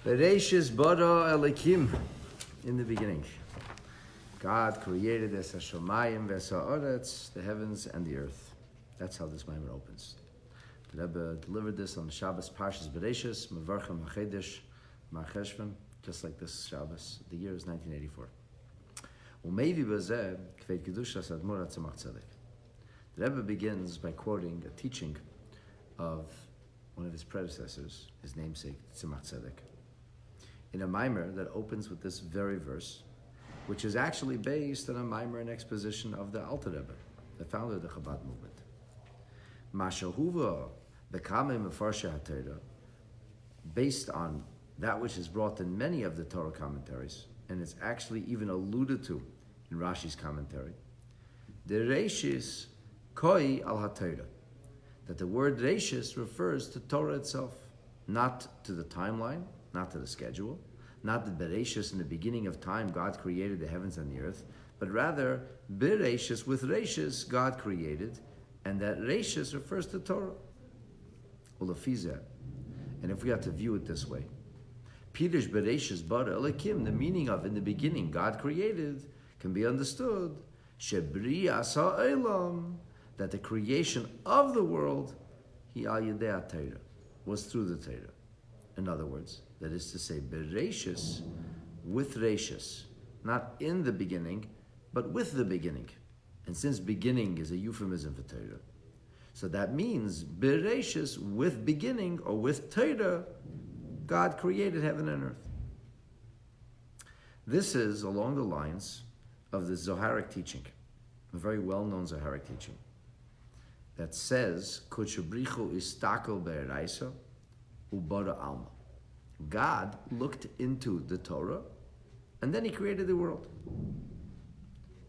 Bereishit bara Elokim, in the beginning. God created es hashamayim v'sa'aretz, the heavens and the earth. That's how this Maamar opens. The Rebbe delivered this on Shabbos Parshas Bereishit, Mevarchem HaChedesh, Mar Cheshvan, just like this Shabbos. The year is 1984. Umevi bazeh k'veit kedushas admor tzemach tzedek. The Rebbe begins by quoting a teaching of one of his predecessors, his namesake, Tzemach Tzedek, in a Maamar that opens with this very verse, which is actually based on a Maamar and exposition of the Alter Rebbe, the founder of the Chabad movement. Mashahuva b'kamei mefarshe HaTorah, based on that which is brought in many of the Torah commentaries, and it's actually even alluded to in Rashi's commentary. The Reishis koi al HaTorah, that the word Reishis refers to Torah itself, not to the timeline, not to the schedule, not that Bereishit, in the beginning of time, God created the heavens and the earth, but rather Bereishit, with Reishis, God created, and that Reishis refers to Torah. Ulafizeh, and if we have to view it this way, Pirush Bereishit bara Elokim, the meaning of in the beginning God created, can be understood Shebri'as ha'olam, that the creation of the world, he al yedei Torah, was through the Torah. In other words, that is to say, Bereishis, with Reishis, not in the beginning, but with the beginning. And since beginning is a euphemism for Torah, so that means Bereishis, with beginning, or with Torah, God created heaven and earth. This is along the lines of the Zoharic teaching, a very well-known Zoharic teaching, that says, Kutchabrichu istakel be'eraisa ubara alma. God looked into the Torah, and then he created the world.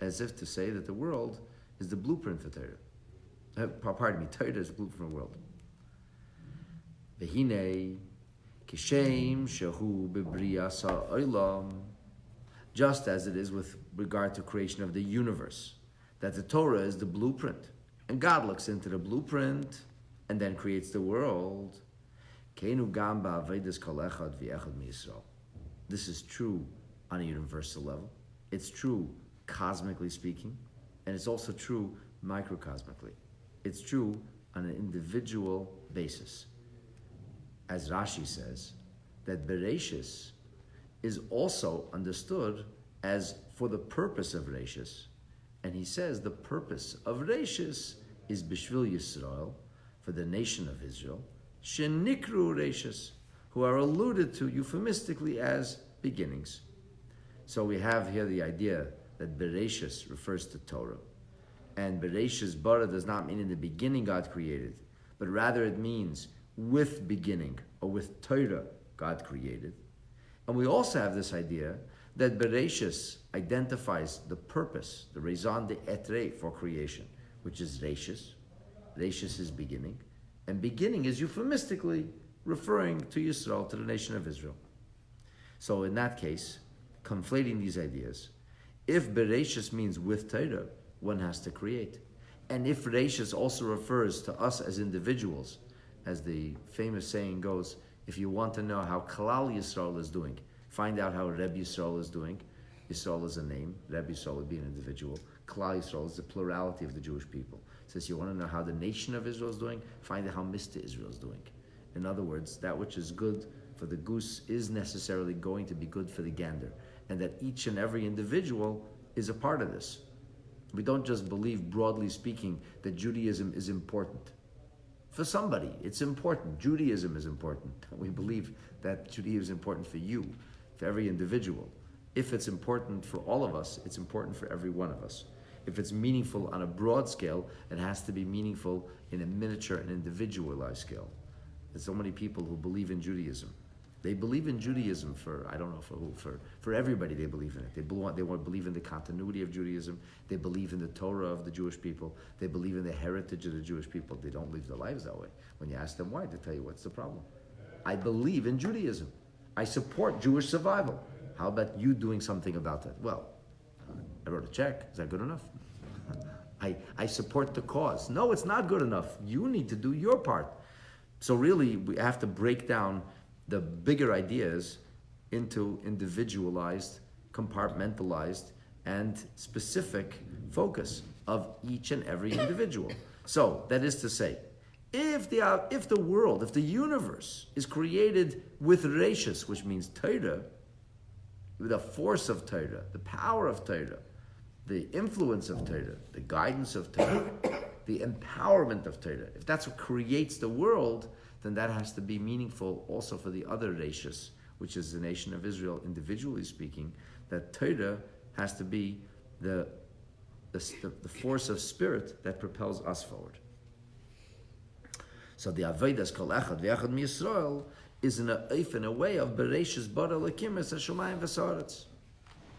As if to say that the world is the blueprint for Torah. Pardon me, Torah is the blueprint for the world. V'hinei kishem shehu bebri'as ha'olam, just as it is with regard to creation of the universe, that the Torah is the blueprint, and God looks into the blueprint and then creates the world. This is true on a universal level. It's true cosmically speaking, and it's also true microcosmically. It's true on an individual basis. As Rashi says, that Bereishis is also understood as for the purpose of Reishis. And he says the purpose of Reishis is Bishvil Yisrael, for the nation of Israel, Shenikru Reishis, who are alluded to euphemistically as beginnings. So we have here the idea that Bereishis refers to Torah, and Bereishis bara does not mean in the beginning God created, but rather it means with beginning, or with Torah God created. And we also have this idea that Bereishis identifies the purpose, the raison d'etre for creation, which is Reishis. Reishis is beginning, and beginning is euphemistically referring to Yisrael, to the nation of Israel. So in that case, conflating these ideas, if Bereishis means with Torah, one has to create. And if Reishis also refers to us as individuals, as the famous saying goes, if you want to know how Klal Yisrael is doing, find out how Reb Yisrael is doing. Yisrael is a name, Reb Yisrael would be an individual. Klal Yisrael is the plurality of the Jewish people. Says you want to know how the nation of Israel is doing, find out how Mr. Israel is doing. In other words, that which is good for the goose is necessarily going to be good for the gander, and that each and every individual is a part of this. We don't just believe, broadly speaking, that Judaism is important. For somebody, it's important. Judaism is important. We believe that Judaism is important for you, for every individual. If it's important for all of us, it's important for every one of us. If it's meaningful on a broad scale, it has to be meaningful in a miniature and individualized scale. There's so many people who believe in Judaism. They believe in Judaism for, I don't know for who, for everybody they believe in it. They want to believe in the continuity of Judaism. They believe in the Torah of the Jewish people. They believe in the heritage of the Jewish people. They don't live their lives that way. When you ask them why, they tell you what's the problem. I believe in Judaism. I support Jewish survival. How about you doing something about that? Well, I wrote a check. Is that good enough? I support the cause. No, it's not good enough. You need to do your part. So really, we have to break down the bigger ideas into individualized, compartmentalized, and specific focus of each and every individual. So, that is to say, if the world, if the universe is created with Bereishit, which means Torah, with the force of Torah, the power of Torah, the influence of Torah, the guidance of Torah, the empowerment of Torah, if that's what creates the world, then that has to be meaningful also for the other Bereishit, which is the nation of Israel, individually speaking, that Torah has to be the force of spirit that propels us forward. So the Avedas Kol Echad V'Echad MiYisrael is in a way of Bereishis Bara Elokim Es HaShamayim V'Saaretz.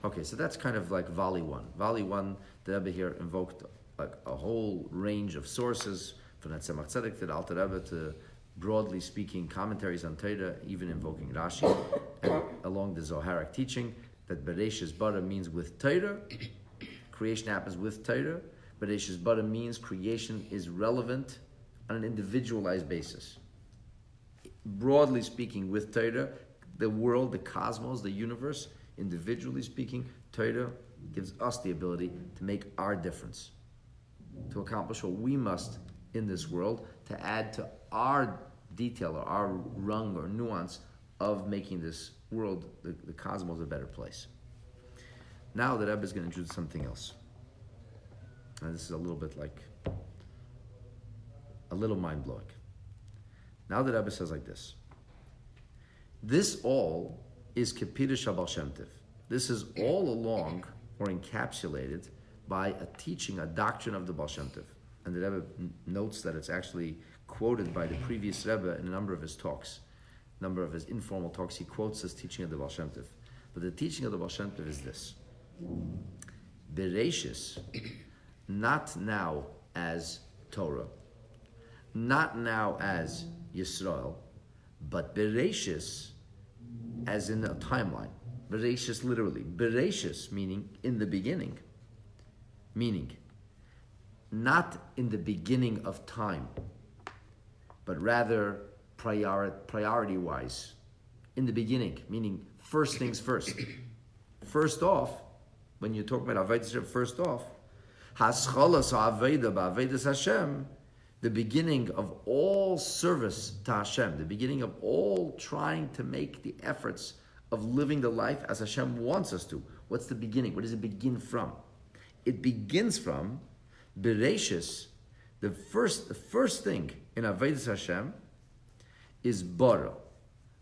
Okay, so that's kind of like Volley 1. Volley 1, the Rebbe here invoked like a whole range of sources, from the Tzemach Tzedek to the Alter Rebbe to, broadly speaking, commentaries on Torah, even invoking Rashi, and along the Zoharic teaching, that Bereishis Bara means with Torah, creation happens with Torah. Bereishis Bara means creation is relevant on an individualized basis. Broadly speaking, with Torah, the world, the cosmos, the universe, individually speaking, Torah gives us the ability to make our difference, to accomplish what we must in this world, to add to our detail or our rung or nuance of making this world, the cosmos, a better place. Now the Rebbe is going to introduce something else. And this is a little bit like, a little mind-blowing. Now the Rebbe says like this. This all is Kepirush HaBaal Shem Tov. This is all along or encapsulated by a teaching, a doctrine of the Baal Shem Tov. And the Rebbe notes that it's actually quoted by the previous Rebbe in a number of his talks, a number of his informal talks. He quotes this teaching of the Baal Shem Tov. But the teaching of the Baal Shem Tov is this. Bereishis, not now as Torah, not now as Yisrael, but Bereishis as in a timeline. Bereishis literally. Bereishis meaning in the beginning. Meaning, not in the beginning of time, but rather priority-wise. In the beginning, meaning first things first. First off, when you talk about Avodah Hashem, first off, Haschalas ha'aveda ba'avedas Hashem, the beginning of all service to Hashem, the beginning of all trying to make the efforts of living the life as Hashem wants us to. What's the beginning? Where does it begin from? It begins from Bereishis. The first thing in Avodas Hashem is bara.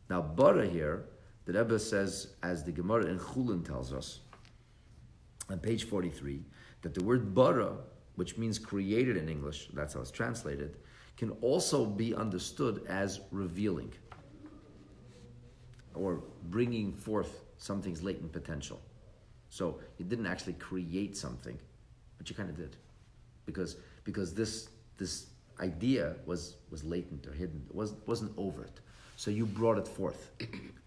Now bara here, the Rebbe says, as the Gemara in Chulin tells us, on page 43, that the word bara, which means created in English, that's how it's translated, can also be understood as revealing or bringing forth something's latent potential. So you didn't actually create something, but you kind of did, because this idea was latent or hidden. It wasn't overt. So you brought it forth.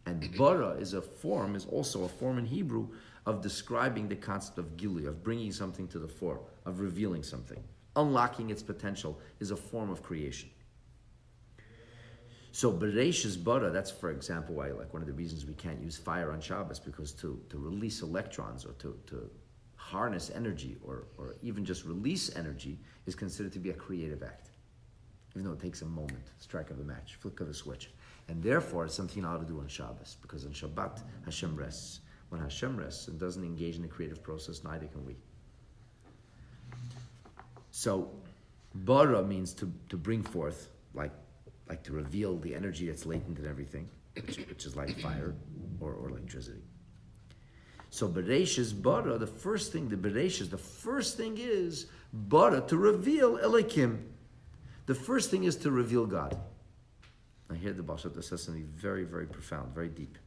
And bara is also a form in Hebrew of describing the concept of gilui, of bringing something to the fore, of revealing something. Unlocking its potential is a form of creation. So Bereishis bara, that's, for example, why, like, one of the reasons we can't use fire on Shabbos, because to release electrons or to harness energy or even just release energy is considered to be a creative act, even though it takes a moment, strike of a match, flick of a switch. And therefore, it's something you ought to do on Shabbos, because on Shabbat, Hashem rests. When Hashem rests and doesn't engage in the creative process, neither can we. So, bara means to bring forth, like to reveal the energy that's latent in everything, which is like fire or electricity. So Bereishis bara, the first thing is bara, to reveal Elokim. The first thing is to reveal God. Now here the Baal Shem Tov says something very, very profound, very deep.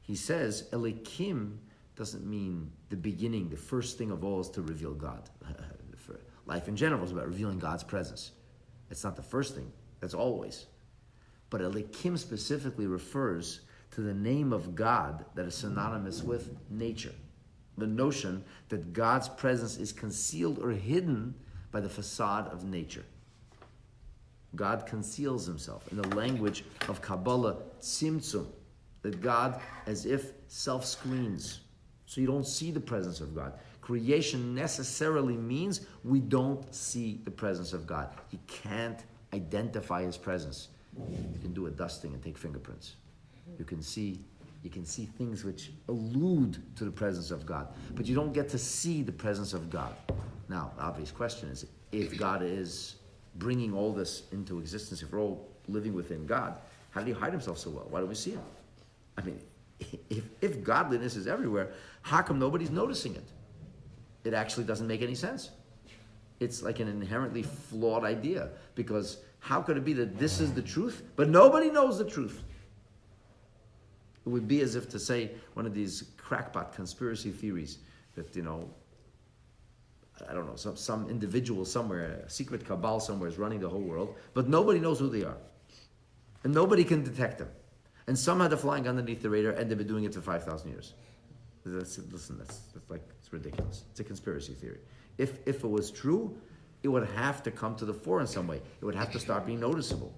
He says Elokim doesn't mean the beginning, the first thing of all is to reveal God. For life in general is about revealing God's presence. It's not the first thing, that's always. But Elokim specifically refers to the name of God that is synonymous with nature. The notion that God's presence is concealed or hidden by the facade of nature. God conceals himself. In the language of Kabbalah, tzimtzum, that God as if self-screens. So you don't see the presence of God. Creation necessarily means we don't see the presence of God. He can't identify his presence. You can do a dusting and take fingerprints. You can see things which allude to the presence of God, but you don't get to see the presence of God. Now, the obvious question is, if God is bringing all this into existence, if we're all living within God, how did he hide himself so well? Why don't we see him? I mean, if godliness is everywhere, how come nobody's noticing it? It actually doesn't make any sense. It's like an inherently flawed idea, because how could it be that this is the truth, but nobody knows the truth? It would be as if to say one of these crackpot conspiracy theories that, I don't know, some individual somewhere, a secret cabal somewhere is running the whole world, but nobody knows who they are. And nobody can detect them. And somehow they're flying underneath the radar, and they've been doing it for 5,000 years. That's it's ridiculous. It's a conspiracy theory. If it was true, it would have to come to the fore in some way. It would have to start being noticeable.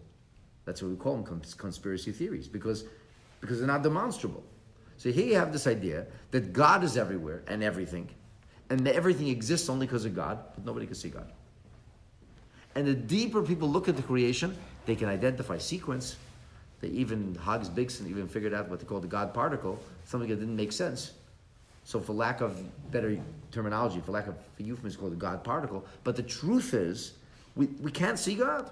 That's what we call them, conspiracy theories, because they're not demonstrable. So here you have this idea that God is everywhere and everything, and that everything exists only because of God, but nobody can see God. And the deeper people look at the creation, they can identify sequence. Hans Bigson even figured out what they call the God particle, something that didn't make sense. So for lack of better terminology, for lack of euphemism, it's called the God particle. But the truth is, we can't see God.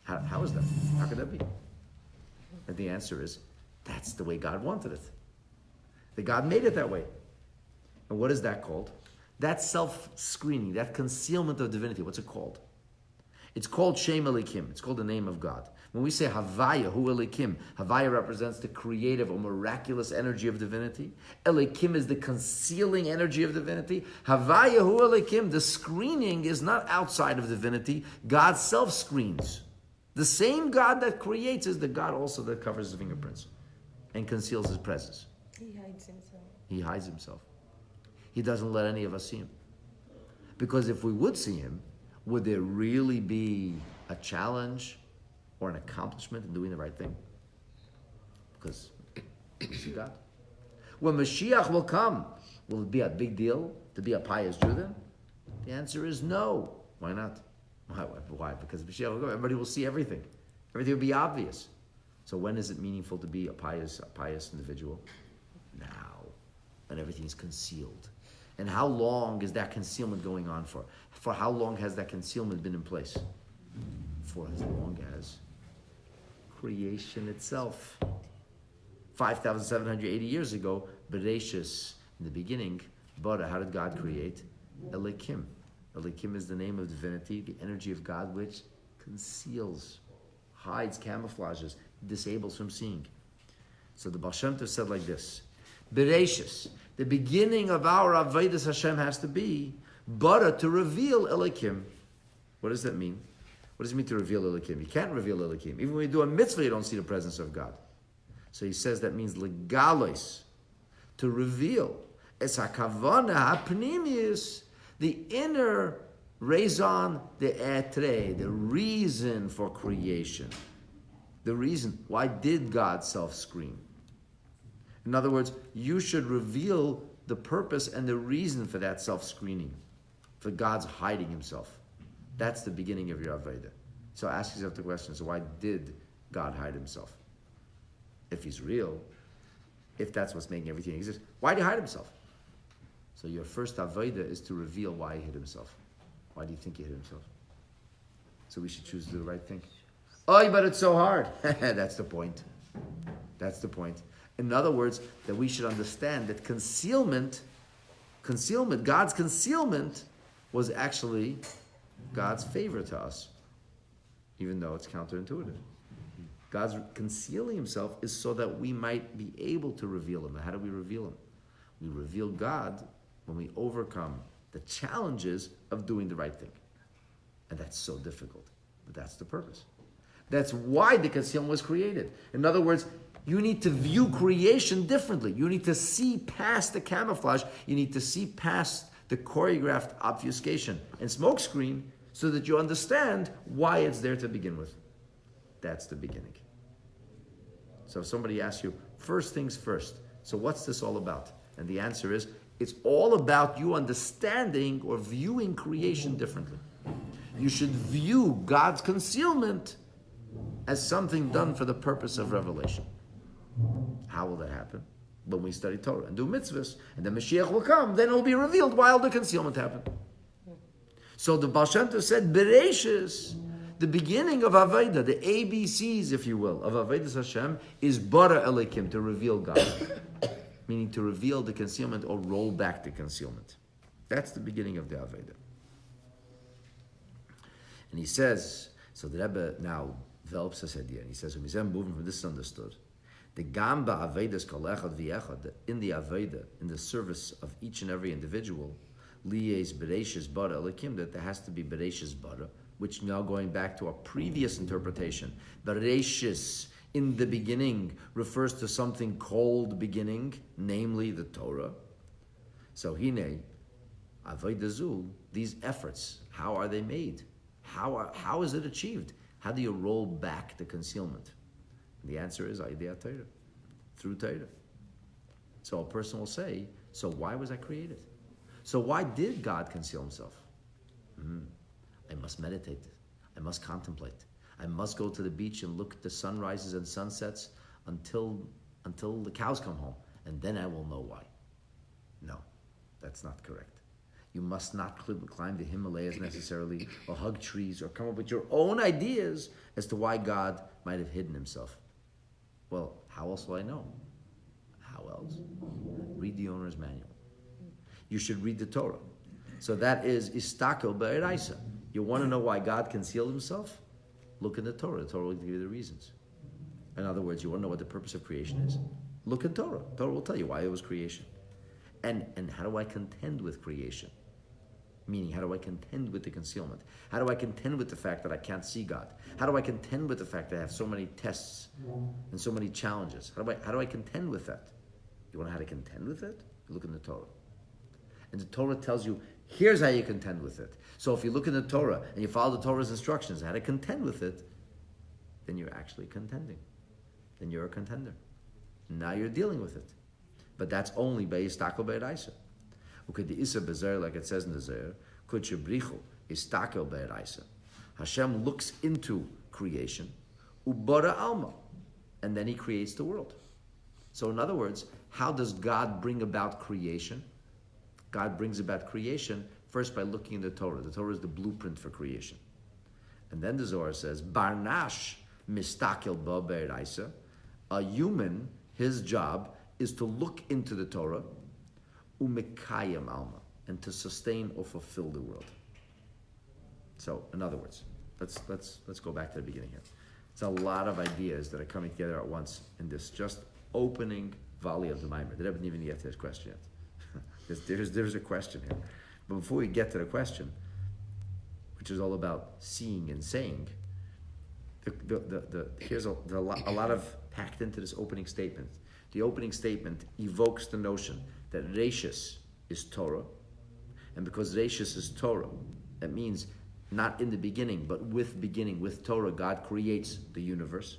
How is that? How could that be? And the answer is, that's the way God wanted it. That God made it that way. And what is that called? That self-screening, that concealment of divinity, what's it called? It's called Shem Elikim. It's called the name of God. When we say Havaya, Hu Elikim, Havaya represents the creative or miraculous energy of divinity. Elikim is the concealing energy of divinity. Havaya, Hu Elikim, the screening is not outside of divinity. God self-screens. The same God that creates is the God also that covers his fingerprints and conceals his presence. He hides himself. He hides himself. He doesn't let any of us see him. Because if we would see him, would there really be a challenge or an accomplishment in doing the right thing? Because we see God. When Mashiach will come, will it be a big deal to be a pious Jew then? The answer is no. Why not? Why? Because Mashiach will go, everybody will see everything. Everything will be obvious. So when is it meaningful to be a pious individual? Now, when everything's concealed. And how long is that concealment going on for? For how long has that concealment been in place? For as long as creation itself. 5,780 years ago, Bereishit, in the beginning, Bara, how did God create? Elikim. Elikim is the name of divinity, the energy of God which conceals, hides, camouflages, disables from seeing. So the Baal Shem Tov said like this, Bereishit, the beginning of our Avodas Hashem has to be Bara, to reveal Elikim. What does that mean? What does it mean to reveal Elikim? You can't reveal Elikim. Even when you do a mitzvah, you don't see the presence of God. So he says that means legalos, to reveal. Es hakavana hapnimius, the inner raison d'etre, the reason for creation. The reason. Why did God self-screen? In other words, you should reveal the purpose and the reason for that self-screening, for God's hiding himself. That's the beginning of your Avodah. So ask yourself the question, so why did God hide himself? If he's real, if that's what's making everything exist, why did he hide himself? So your first Avodah is to reveal why he hid himself. Why do you think he hid himself? So we should choose to do the right thing. Oh, but it's so hard. That's the point. That's the point. In other words, that we should understand that concealment, God's concealment was actually God's favor to us, even though it's counterintuitive. God's concealing himself is so that we might be able to reveal him. How do we reveal him? We reveal God when we overcome the challenges of doing the right thing. And that's so difficult, but that's the purpose. That's why the concealment was created. In other words, you need to view creation differently. You need to see past the camouflage. You need to see past the choreographed obfuscation. And smokescreen so that you understand why it's there to begin with. That's the beginning. So if somebody asks you, first things first, so what's this all about? And the answer is, it's all about you understanding or viewing creation differently. You should view God's concealment as something done for the purpose of revelation. How will that happen? When we study Torah and do mitzvahs, and then Mashiach will come, then it will be revealed why the concealment happened. So the Baal Shem Tov said, Bereishit, the beginning of Avodah, the ABCs, if you will, of Avodas Hashem, is Bara Elikim, to reveal God. Meaning to reveal the concealment or roll back the concealment. That's the beginning of the Avodah. And he says, so the Rebbe now develops this idea, and he says, when moving from this is understood, the Gamba Avedas Kol Echad V'Echad, in the Avodah, in the service of each and every individual, Liyes Bereishis Bara Elikim, that there has to be Bereishis Bara, which now going back to our previous interpretation, Bereishis, in the beginning, refers to something called beginning, namely the Torah. So Hine, Avodah Zu, these efforts, how are they made? How is it achieved? How do you roll back the concealment? And the answer is Idea Torah, through Torah. So a person will say, so why was I created? So why did God conceal himself? I must meditate. I must contemplate. I must go to the beach and look at the sunrises and sunsets until the cows come home, and then I will know why. No, that's not correct. You must not climb the Himalayas necessarily, or hug trees, or come up with your own ideas as to why God might have hidden himself. Well, how else will I know? How else? Read the owner's manual. You should read the Torah. So that is Istakel Be'eraisa. You want to know why God concealed himself? Look in the Torah. The Torah will give you the reasons. In other words, you want to know what the purpose of creation is? Look in Torah. Torah will tell you why it was creation. And how do I contend with creation? Meaning, how do I contend with the concealment? How do I contend with the fact that I can't see God? How do I contend with the fact that I have so many tests and so many challenges? How do I contend with that? You want to know how to contend with it? You look in the Torah. And the Torah tells you, here's how you contend with it. So if you look in the Torah and you follow the Torah's instructions, how to contend with it, then you're actually contending. Then you're a contender. Now you're dealing with it. But that's only by Istakel Be'eraisa. Like it says in the Zohar, Istakel Be'eraisa. Hashem looks into creation, Ubara Alma, and then he creates the world. So in other words, how does God bring about creation? God brings about creation first by looking in the Torah. The Torah is the blueprint for creation. And then the Zohar says, Barnash mistakel ba be'eraisa. A human, his job is to look into the Torah, umekayim alma, and to sustain or fulfill the world. So, in other words, let's go back to the beginning here. It's a lot of ideas that are coming together at once in this just opening volley of the Maimer. They haven't even get to this question yet. There's a question here. But before we get to the question, which is all about seeing and saying, here's a lot of packed into this opening statement. The opening statement evokes the notion that Reishis is Torah, and because Reishis is Torah, that means not in the beginning, but with Torah, God creates the universe,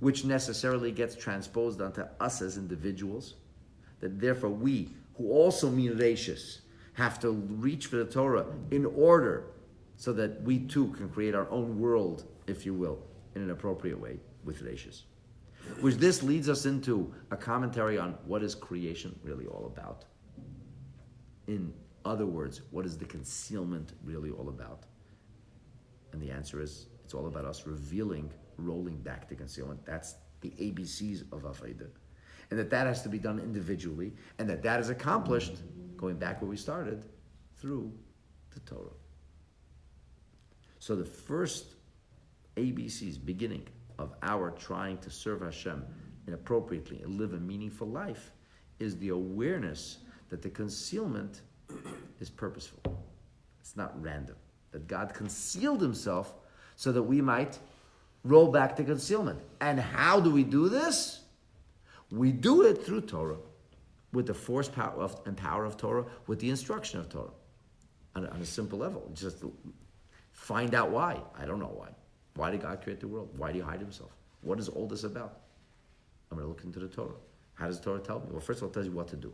which necessarily gets transposed onto us as individuals, that therefore we, who also mean Reishis, have to reach for the Torah in order so that we too can create our own world, if you will, in an appropriate way with Reishis. Which this leads us into a commentary on what is creation really all about. In other words, what is the concealment really all about? And the answer is, it's all about us revealing, rolling back the concealment. That's the ABCs of Avodah. And that has to be done individually, and that is accomplished, going back where we started, through the Torah. So the first ABCs, beginning of our trying to serve Hashem inappropriately and live a meaningful life, is the awareness that the concealment is purposeful. It's not random. That God concealed himself so that we might roll back the concealment. And how do we do this? We do it through Torah, with the force and power of Torah, with the instruction of Torah, on a simple level. Just Find out why. I don't know why. Why did God create the world? Why did he hide himself? What is all this about? I'm going to look into the Torah. How does the Torah tell me? Well, first of all, it tells you what to do.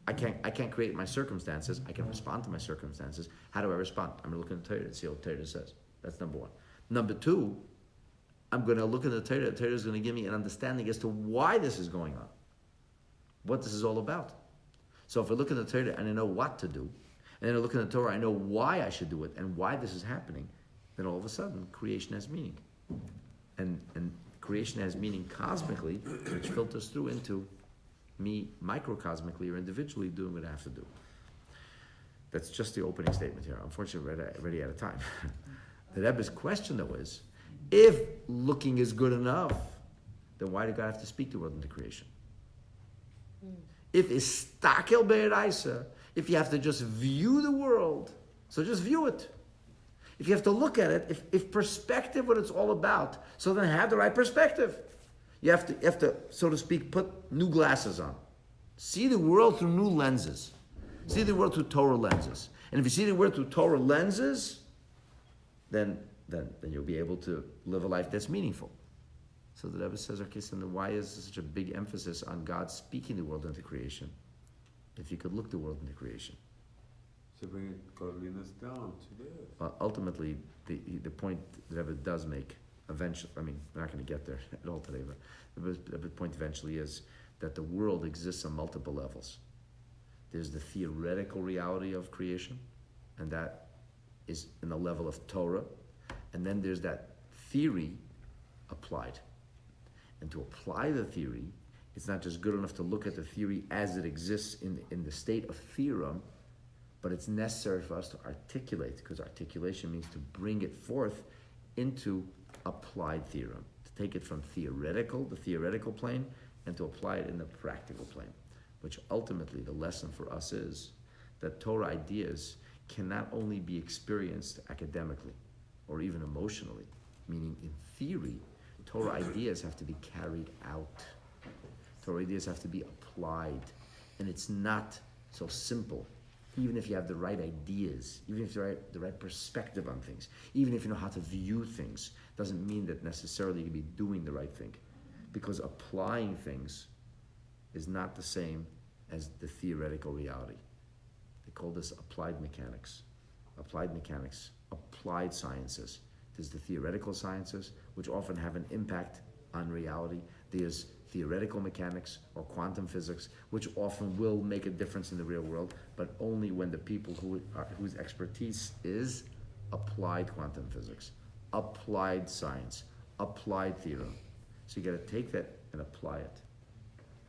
I can't create my circumstances. I can respond to my circumstances. How do I respond? I'm going to look in the Torah and see what the Torah says. That's number one. Number two, I'm going to look in the Torah. The Torah is going to give me an understanding as to why this is going on, what this is all about. So if I look in the Torah and I know what to do, and then I look in the Torah, I know why I should do it and why this is happening, then all of a sudden creation has meaning. And creation has meaning cosmically, which filters through into me microcosmically or individually doing what I have to do. That's just the opening statement here. Unfortunately, we're already out of time. The Rebbe's question, though, is, if looking is good enough, then why did God have to speak the world into creation? If istakel be'eraisa, if you have to just view the world, so just view it. If you have to look at it, if perspective, what it's all about, so then have the right perspective. You have to, so to speak, put new glasses on. See the world through new lenses. See the world through Torah lenses. And if you see the world through Torah lenses, then you'll be able to live a life that's meaningful. So the Rebbe says, okay, so then why is there such a big emphasis on God speaking the world into creation, if you could look the world into creation? To bring godliness down to this. Ultimately, the point the Rebbe does make, eventually, I mean, we're not going to get there at all today, but the point eventually is that the world exists on multiple levels. There's the theoretical reality of creation, and that is in the level of Torah, and then there's that theory applied. And to apply the theory, it's not just good enough to look at the theory as it exists in the state of theorem, but it's necessary for us to articulate, because articulation means to bring it forth into applied theorem, to take it from the theoretical plane, and to apply it in the practical plane, which ultimately the lesson for us is that Torah ideas cannot only be experienced academically or even emotionally, meaning in theory, Torah ideas have to be carried out. Torah ideas have to be applied. And it's not so simple. Even if you have the right ideas, even if you have the right perspective on things, even if you know how to view things, doesn't mean that necessarily you'll be doing the right thing. Because applying things is not the same as the theoretical reality. They call this applied mechanics. Applied sciences. There's the theoretical sciences, which often have an impact on reality. There's theoretical mechanics or quantum physics, which often will make a difference in the real world, but only when the people whose expertise is applied quantum physics, applied science, applied theorem. So you got to take that and apply it.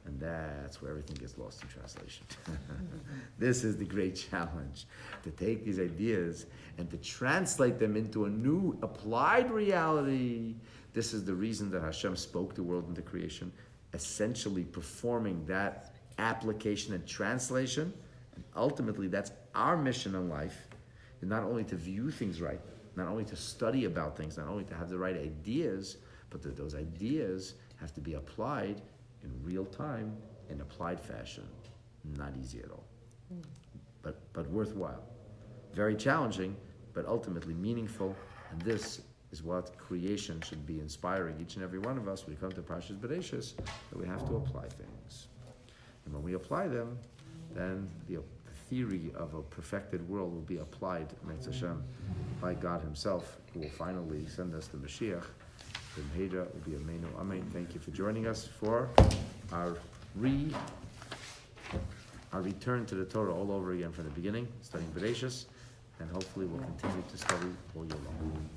And that's where everything gets lost in translation. This is the great challenge, to take these ideas and to translate them into a new applied reality. This is the reason that Hashem spoke the world into creation, essentially performing that application and translation. And ultimately, that's our mission in life, and not only to view things right, not only to study about things, not only to have the right ideas, but that those ideas have to be applied in real time, in applied fashion. Not easy at all, but worthwhile. Very challenging, but ultimately meaningful. And this is what creation should be inspiring each and every one of us when we come to Parshas Bereishit, that we have to apply things. And when we apply them, then the theory of a perfected world will be applied, Me'etz Hashem, by God Himself, who will finally send us the Mashiach. Will be Amen. Amen. Thank you for joining us for our return to the Torah all over again from the beginning, studying Bereishit, and hopefully we'll continue to study all year long.